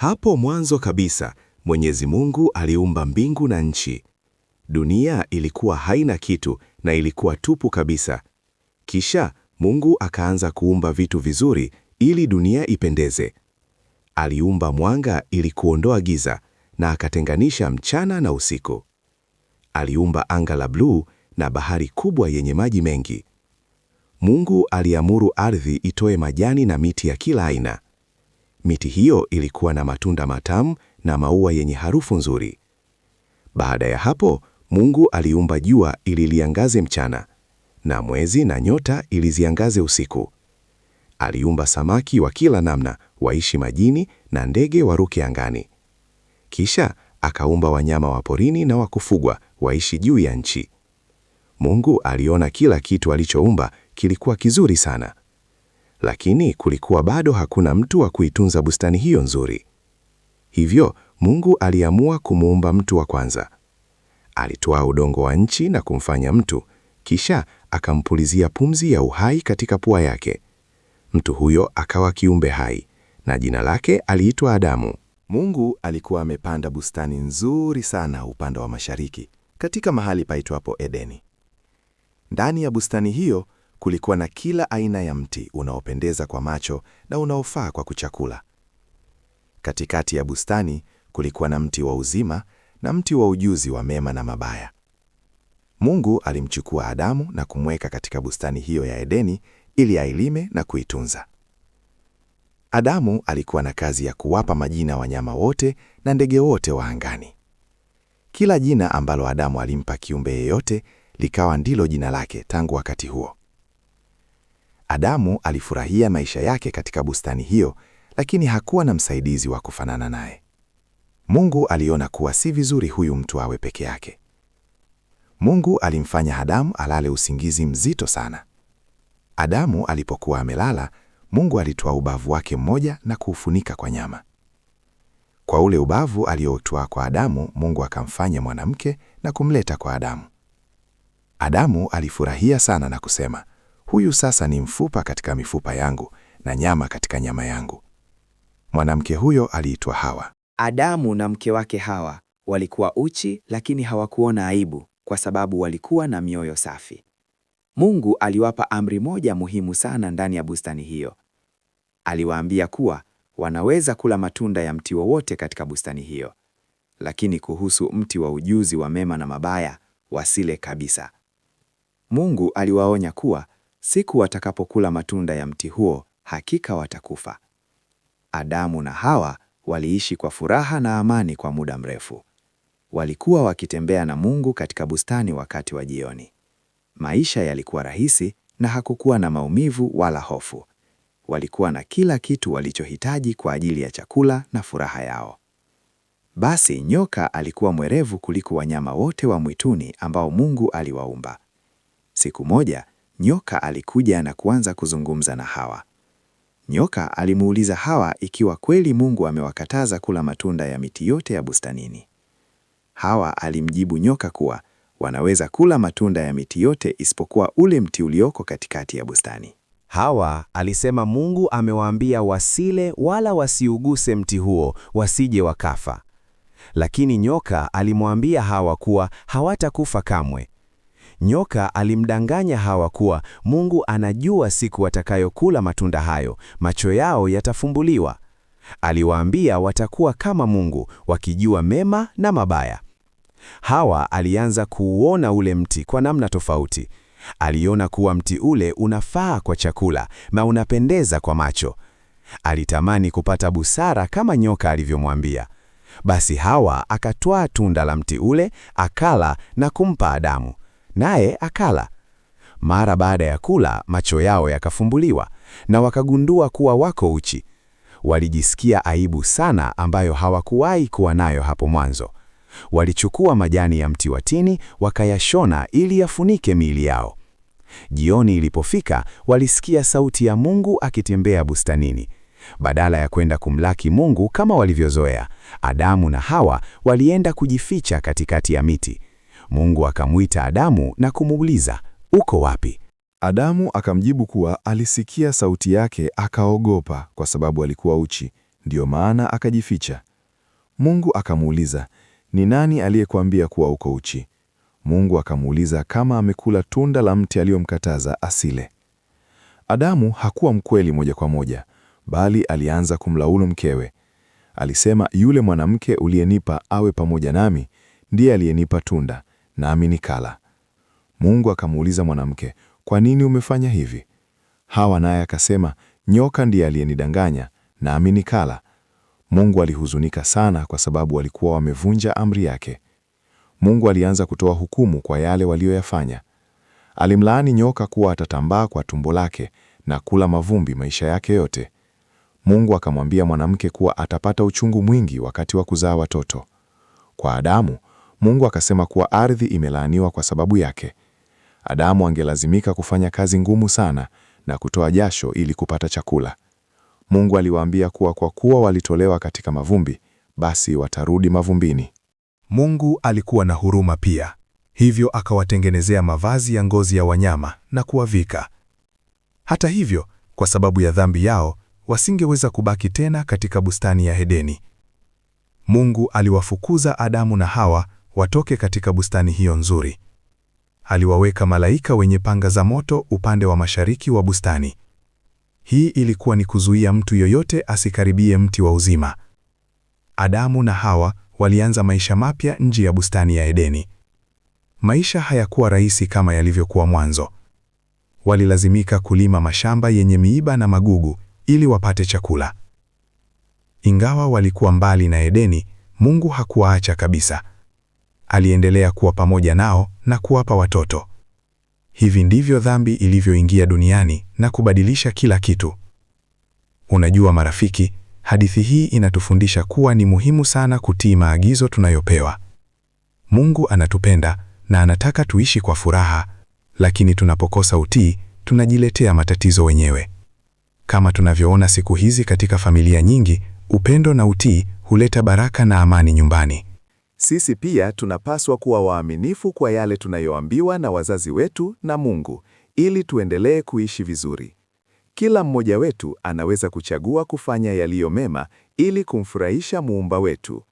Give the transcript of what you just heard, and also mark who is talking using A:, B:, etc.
A: Hapo mwanzo kabisa, Mwenyezi Mungu aliumba mbingu na nchi. Dunia ilikuwa haina kitu na ilikuwa tupu kabisa. Kisha Mungu akaanza kuumba vitu vizuri ili dunia ipendeze. Aliumba mwanga ili kuondoa giza na akatenganisha mchana na usiku. Aliumba anga la bluu na bahari kubwa yenye maji mengi. Mungu aliamuru ardhi itoe majani na miti ya kila aina. Miti hiyo ilikuwa na matunda matamu na maua yenye harufu nzuri. Baada ya hapo, Mungu aliumba jua ili liangaze mchana, na mwezi na nyota ili ziangaze usiku. Aliumba samaki wa kila namna waishi majini na ndege waruke angani. Kisha akaumba wanyama wa porini na wa kufugwa waishi juu ya nchi. Mungu aliona kila kitu alichoumba kilikuwa kizuri sana. Lakini kulikuwa bado hakuna mtu wa kuitunza bustani hiyo nzuri. Hivyo Mungu aliamua kumuumba mtu wa kwanza. Alitoa udongo wa nchi na kumfanya mtu, kisha akampulizia pumzi ya uhai katika pua yake. Mtu huyo akawa kiumbe hai, na jina lake aliitwa Adamu. Mungu alikuwa amepanda bustani nzuri sana upande wa mashariki, katika mahali paitwapo Edeni. Ndani ya bustani hiyo kulikuwa na kila aina ya mti unaopendeza kwa macho na unaofaa kwa kuchakula. Katikati ya bustani kulikuwa na mti wa uzima na mti wa ujuzi wa mema na mabaya. Mungu alimchukua Adamu na kumweka katika bustani hiyo ya Edeni ili ailime na kuitunza. Adamu alikuwa na kazi ya kuwapa majina wanyama wote na ndege wote wa angani. Kila jina ambalo Adamu alimpa kiumbe yeyote likawa ndilo jina lake tangu wakati huo. Adamu alifurahia maisha yake katika bustani hiyo, lakini hakuwa na msaidizi wa kufanana naye. Mungu aliona kuwa si vizuri huyu mtu awe peke yake. Mungu alimfanya Adamu alale usingizi mzito sana. Adamu alipokuwa amelala, Mungu alitoa ubavu wake mmoja na kuufunika kwa nyama. Kwa ule ubavu aliotoa kwa Adamu, Mungu akamfanya mwanamke na kumleta kwa Adamu. Adamu alifurahia sana na kusema, huyu sasa ni mfupa katika mifupa yangu na nyama katika nyama yangu. Mwanamke huyo aliitwa Hawa.
B: Adamu na mke wake Hawa walikuwa uchi, lakini hawakuona aibu kwa sababu walikuwa na mioyo safi. Mungu aliwapa amri moja muhimu sana ndani ya bustani hiyo. Aliwaambia kuwa wanaweza kula matunda ya mti wowote katika bustani hiyo, lakini kuhusu mti wa ujuzi wa mema na mabaya wasile kabisa. Mungu aliwaonya kuwa siku watakapokula matunda ya mti huo hakika watakufa. Adamu na Hawa waliishi kwa furaha na amani kwa muda mrefu. Walikuwa wakitembea na Mungu katika bustani wakati wa jioni. Maisha yalikuwa rahisi na hakukuwa na maumivu wala hofu. Walikuwa na kila kitu walichohitaji kwa ajili ya chakula na furaha yao. Basi nyoka alikuwa mwerevu kuliko wanyama wote wa mwituni ambao Mungu aliwaumba. Siku moja, nyoka alikuja na kuanza kuzungumza na Hawa. Nyoka alimuuliza Hawa ikiwa kweli Mungu amewakataza kula matunda ya miti yote ya bustanini. Hawa alimjibu nyoka kuwa wanaweza kula matunda ya miti yote isipokuwa ule mti ulioko katikati ya bustani.
C: Hawa alisema Mungu amewaambia wasile wala wasiuguse mti huo wasije wakafa. Lakini nyoka alimwambia Hawa kuwa hawatakufa kamwe. Nyoka alimdanganya Hawa kuwa Mungu anajua siku watakayokula matunda hayo, macho yao yatafumbuliwa. Aliwaambia watakuwa kama Mungu, wakijua mema na mabaya. Hawa alianza kuuona ule mti kwa namna tofauti. Aliona kuwa mti ule unafaa kwa chakula na unapendeza kwa macho. Alitamani kupata busara kama nyoka alivyomwambia. Basi Hawa akatwaa tunda la mti ule, akala na kumpa Adamu. Naye akala. Mara baada ya kula, macho yao yakafumbuliwa na wakagundua kuwa wako uchi. Walijisikia aibu sana ambayo hawakuwahi kuwa nayo hapo mwanzo. Walichukua majani ya mti wa tini wakayashona ili yafunike miili yao. Jioni ilipofika, walisikia sauti ya Mungu akitembea bustanini. Badala ya kwenda kumlaki Mungu kama walivyozoea, Adamu na Hawa walienda kujificha katikati ya miti. Mungu akamwita Adamu na kumuuliza, "Uko wapi?"
A: Adamu akamjibu kuwa alisikia sauti yake akaogopa kwa sababu alikuwa uchi
D: ndiyo maana akajificha. Mungu akamuuliza, ni nani aliyekuambia kuwa uko uchi? Mungu akamuuliza kama amekula tunda la mti aliyomkataza asile. Adamu hakuwa mkweli moja kwa moja, bali alianza kumlaumu mkewe. Alisema, yule mwanamke uliyenipa awe pamoja nami ndiye aliyenipa tunda, nami nikala. Mungu akamuuliza mwanamke, kwa nini umefanya hivi? Hawa naye akasema, nyoka ndiye aliyenidanganya, nami nikala. Mungu alihuzunika sana kwa sababu walikuwa wamevunja amri yake. Mungu alianza kutoa hukumu kwa yale walioyafanya. Alimlaani nyoka kuwa atatambaa kwa tumbo lake na kula mavumbi maisha yake yote. Mungu akamwambia mwanamke kuwa atapata uchungu mwingi wakati wa kuzaa watoto. Kwa Adamu, Mungu akasema kuwa ardhi imelaaniwa kwa sababu yake. Adamu angelazimika kufanya kazi ngumu sana na kutoa jasho ili kupata chakula. Mungu aliwaambia kuwa kwa kuwa walitolewa katika mavumbi, basi watarudi mavumbini.
C: Mungu alikuwa na huruma pia, hivyo akawatengenezea mavazi ya ngozi ya wanyama na kuwavika. Hata hivyo, kwa sababu ya dhambi yao, wasingeweza kubaki tena katika bustani ya Edeni. Mungu aliwafukuza Adamu na Hawa watoke katika bustani hiyo nzuri. Aliwaweka malaika wenye panga za moto upande wa mashariki wa bustani. Hii ilikuwa ni kuzuia mtu yoyote asikaribie mti wa uzima. Adamu na Hawa walianza maisha mapya nje ya bustani ya Edeni. Maisha hayakuwa rahisi kama yalivyokuwa mwanzo. Walilazimika kulima mashamba yenye miiba na magugu ili wapate chakula. Ingawa walikuwa mbali na Edeni, Mungu hakuwaacha kabisa. Aliendelea kuwa pamoja nao na kuwapa watoto. Hivi ndivyo dhambi ilivyoingia duniani na kubadilisha kila kitu. Unajua marafiki, hadithi hii inatufundisha kuwa ni muhimu sana kutii maagizo tunayopewa. Mungu anatupenda na anataka tuishi kwa furaha, lakini tunapokosa utii, tunajiletea matatizo wenyewe. Kama tunavyoona siku hizi katika familia nyingi, upendo na utii huleta baraka na amani nyumbani.
A: Sisi pia tunapaswa kuwa waaminifu kwa yale tunayoambiwa na wazazi wetu na Mungu, ili tuendelee kuishi vizuri. Kila mmoja wetu anaweza kuchagua kufanya yaliyo mema ili kumfurahisha Muumba wetu.